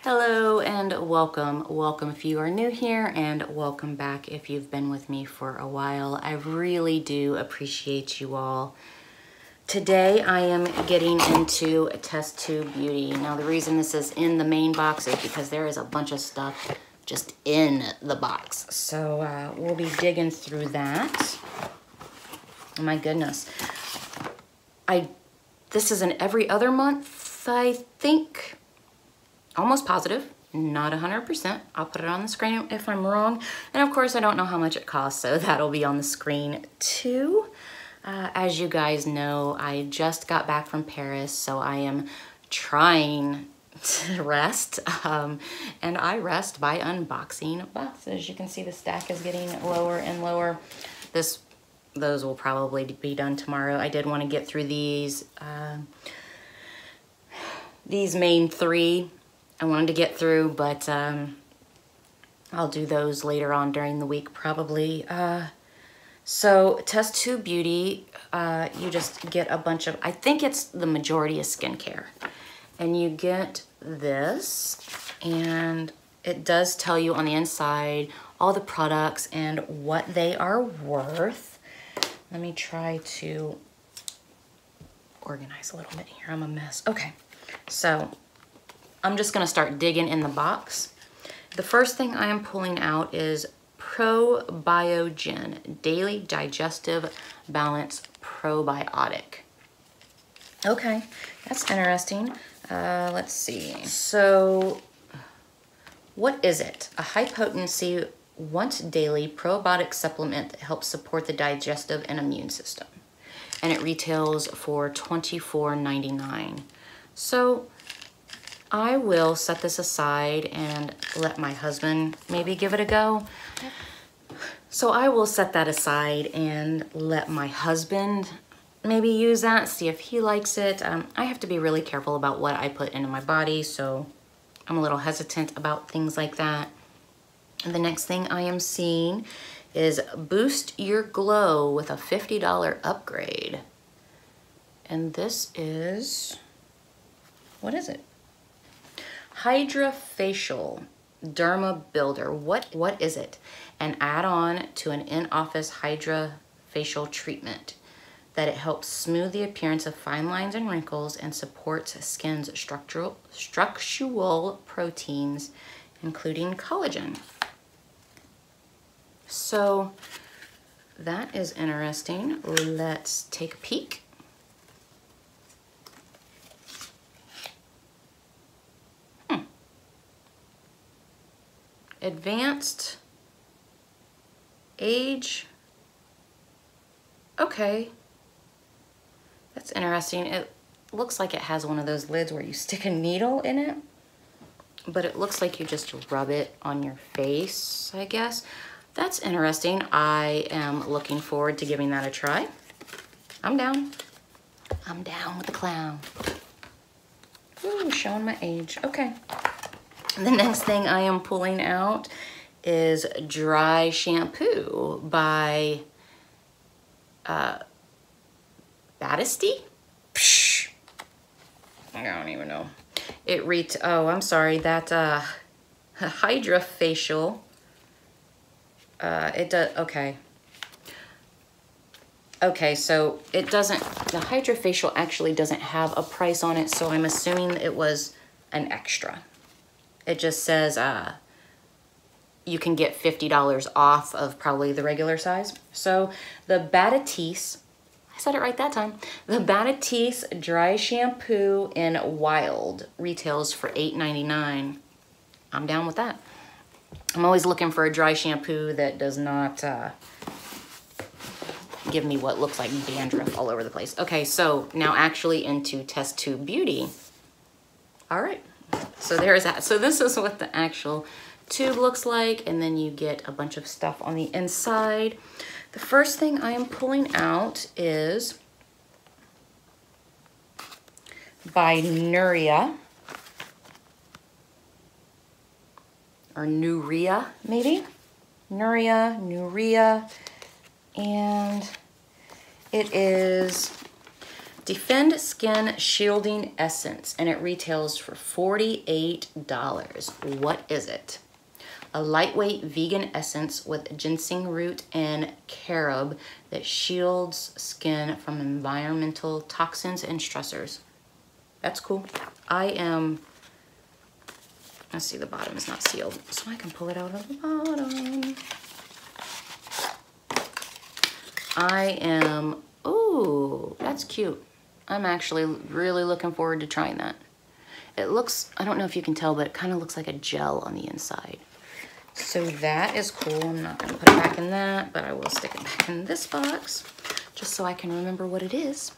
Hello and welcome. Welcome if you are new here, and welcome back if you've been with me for a while. I really do appreciate you all. Today I am getting into Test Tube Beauty. Now the reason this is in the main box is because there is a bunch of stuff just in the box. So we'll be digging through that. Oh my goodness. This is an every other month, I think. Almost positive, not 100%. I'll put it on the screen if I'm wrong. And of course, I don't know how much it costs, so that'll be on the screen too. As you guys know, I just got back from Paris, so I am trying to rest. And I rest by unboxing boxes. You can see the stack is getting lower and lower. Those will probably be done tomorrow. I did want to get through these main three. I wanted to get through, but I'll do those later on during the week probably. So Test Tube Beauty, you just get a bunch of, I think it's the majority of skincare. And you get this, and it does tell you on the inside all the products and what they are worth. Let me try to organize a little bit here. I'm a mess. Okay, so I'm just gonna start digging in the box. The first thing I am pulling out is Biogen Daily Digestive Balance Probiotic. Okay, that's interesting. Let's see. So, what is it? A high potency, once daily probiotic supplement that helps support the digestive and immune system. And it retails for $24.99. So, I will set this aside and let my husband maybe give it a go. So I will set that aside and let my husband maybe use that, see if he likes it. I have to be really careful about what I put into my body, so I'm a little hesitant about things like that. And the next thing I am seeing is Boost Your Glow with a $50 upgrade. And this is, what is it? Hydra Facial Derma Builder. What is it? An add-on to an in-office Hydra facial treatment that it helps smooth the appearance of fine lines and wrinkles and supports skin's structural proteins, including collagen. So that is interesting. Let's take a peek. Advanced age. Okay. That's interesting. It looks like it has one of those lids where you stick a needle in it, but it looks like you just rub it on your face, I guess. That's interesting. I am looking forward to giving that a try. I'm down. I'm down with the clown. Ooh, showing my age. Okay. The next thing I am pulling out is Dry Shampoo by Batiste? Psh, I don't even know. Oh, I'm sorry, that Hydra Facial, it does, okay. Okay, so it doesn't, the Hydra Facial actually doesn't have a price on it, so I'm assuming it was an extra. It just says you can get $50 off of probably the regular size. So the Batiste, I said it right that time. The Batiste Dry Shampoo in Wild retails for $8.99. I'm down with that. I'm always looking for a dry shampoo that does not give me what looks like dandruff all over the place. Okay, so now actually into Test Tube Beauty. All right. So there's that. So this is what the actual tube looks like, and then you get a bunch of stuff on the inside. The first thing I am pulling out is by Nuria, or Nuria maybe? Nuria, and it is Defend Skin Shielding Essence, and it retails for $48. What is it? A lightweight vegan essence with ginseng root and carob that shields skin from environmental toxins and stressors. That's cool. Let's see, the bottom is not sealed, so I can pull it out of the bottom. Ooh, that's cute. I'm actually really looking forward to trying that. It looks, I don't know if you can tell, but it kind of looks like a gel on the inside. So that is cool. I'm not gonna put it back in that, but I will stick it back in this box just so I can remember what it is,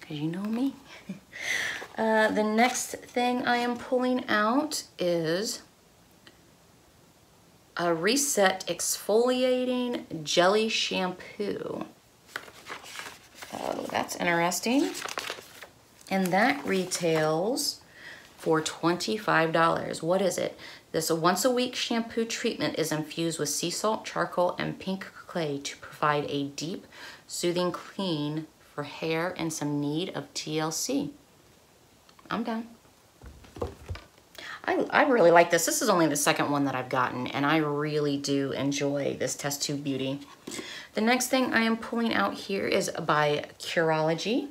because you know me. The next thing I am pulling out is a Reset Exfoliating Jelly Shampoo. Oh, that's interesting. And that retails for $25. What is it? This once-a-week shampoo treatment is infused with sea salt, charcoal, and pink clay to provide a deep, soothing clean for hair and some need of TLC. I'm done. I really like this. This is only the second one that I've gotten, and I really do enjoy this test tube beauty. The next thing I am pulling out here is by Cureology,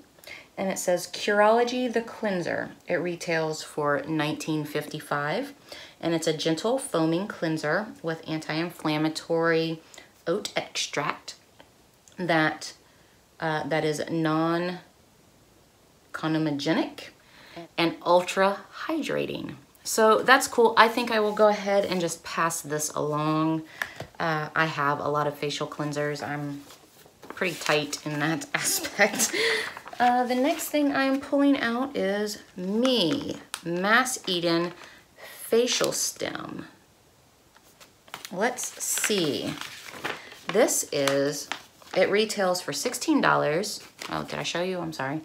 and it says Cureology the Cleanser. It retails for $19.55, and it's a gentle foaming cleanser with anti-inflammatory oat extract that is non-comedogenic and ultra hydrating. So that's cool. I think I will go ahead and just pass this along. I have a lot of facial cleansers. I'm pretty tight in that aspect. The next thing I'm pulling out is Memass Eden Facial Stem. Let's see. It retails for $16. Oh, did I show you? I'm sorry.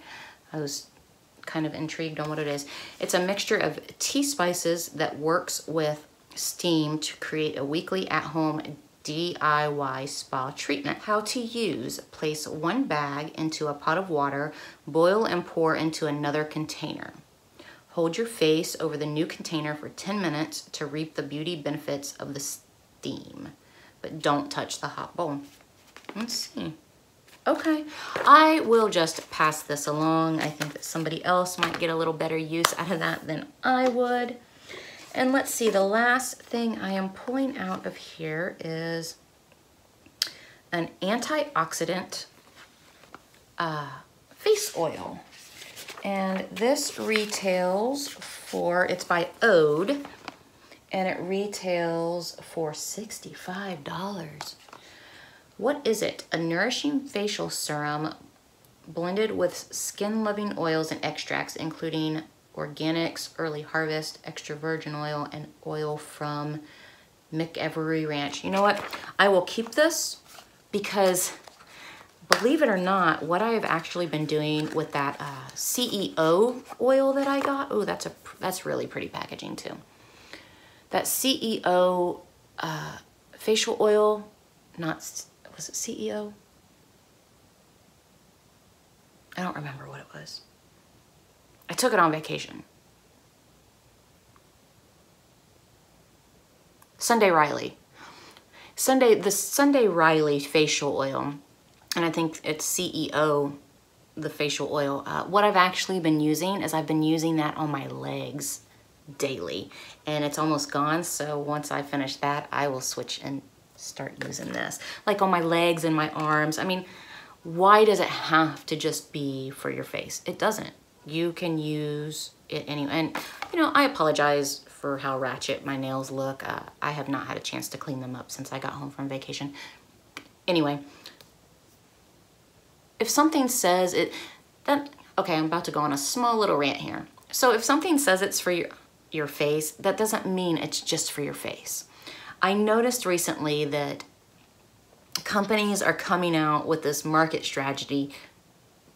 I was kind of intrigued on what it is. It's a mixture of tea spices that works with steam to create a weekly at-home DIY spa treatment. How to use: place one bag into a pot of water, boil and pour into another container. Hold your face over the new container for 10 minutes to reap the beauty benefits of the steam, but don't touch the hot bowl. Let's see. Okay, I will just pass this along. I think that somebody else might get a little better use out of that than I would. And let's see, the last thing I am pulling out of here is an antioxidant face oil. And this retails for, it's by Ode, and it retails for $65. What is it? A nourishing facial serum blended with skin-loving oils and extracts, including organics, early harvest, extra virgin oil, and oil from McEvery Ranch. You know what? I will keep this because, believe it or not, what I have actually been doing with that CEO oil that I got, oh, that's really pretty packaging too. That CEO facial oil, was it CEO? I don't remember what it was. I took it on vacation. Sunday Riley. The Sunday Riley facial oil, and I think it's CEO, the facial oil. What I've actually been using is I've been using that on my legs daily, and it's almost gone, so once I finish that, I will switch and start using this. Like on my legs and my arms. I mean, why does it have to just be for your face? It doesn't. You can use it anyway. And, you know, I apologize for how ratchet my nails look. I have not had a chance to clean them up since I got home from vacation. Anyway, if something says it, then, okay, I'm about to go on a small little rant here. So if something says it's for your face, that doesn't mean it's just for your face. I noticed recently that companies are coming out with this market strategy.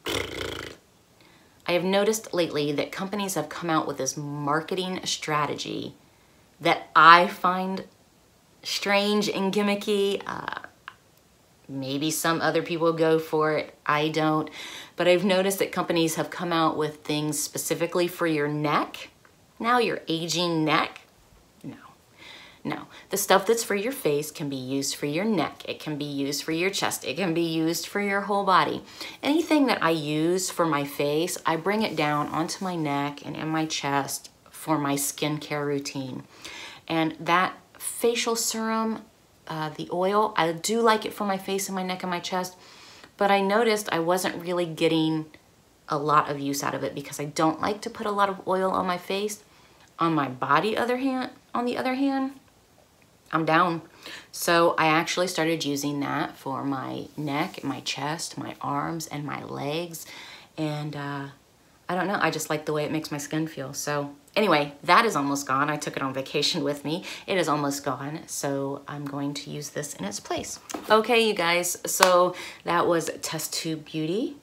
I have noticed lately that companies have come out with this marketing strategy that I find strange and gimmicky. Maybe some other people go for it. I don't. But I've noticed that companies have come out with things specifically for your neck. Now your aging neck. No, the stuff that's for your face can be used for your neck. It can be used for your chest. It can be used for your whole body. Anything that I use for my face, I bring it down onto my neck and in my chest for my skincare routine. And that facial serum, the oil, I do like it for my face and my neck and my chest, but I noticed I wasn't really getting a lot of use out of it because I don't like to put a lot of oil on my face. On my body, on the other hand, I'm down. So I actually started using that for my neck, my chest, my arms, and my legs. And I don't know, I just like the way it makes my skin feel. So anyway, that is almost gone. I took it on vacation with me. It is almost gone. So I'm going to use this in its place. Okay, you guys, so that was Test Tube Beauty.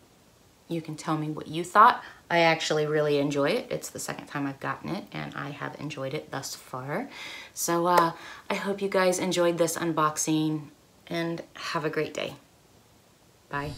You can tell me what you thought. I actually really enjoy it. It's the second time I've gotten it, and I have enjoyed it thus far. So I hope you guys enjoyed this unboxing, and have a great day. Bye.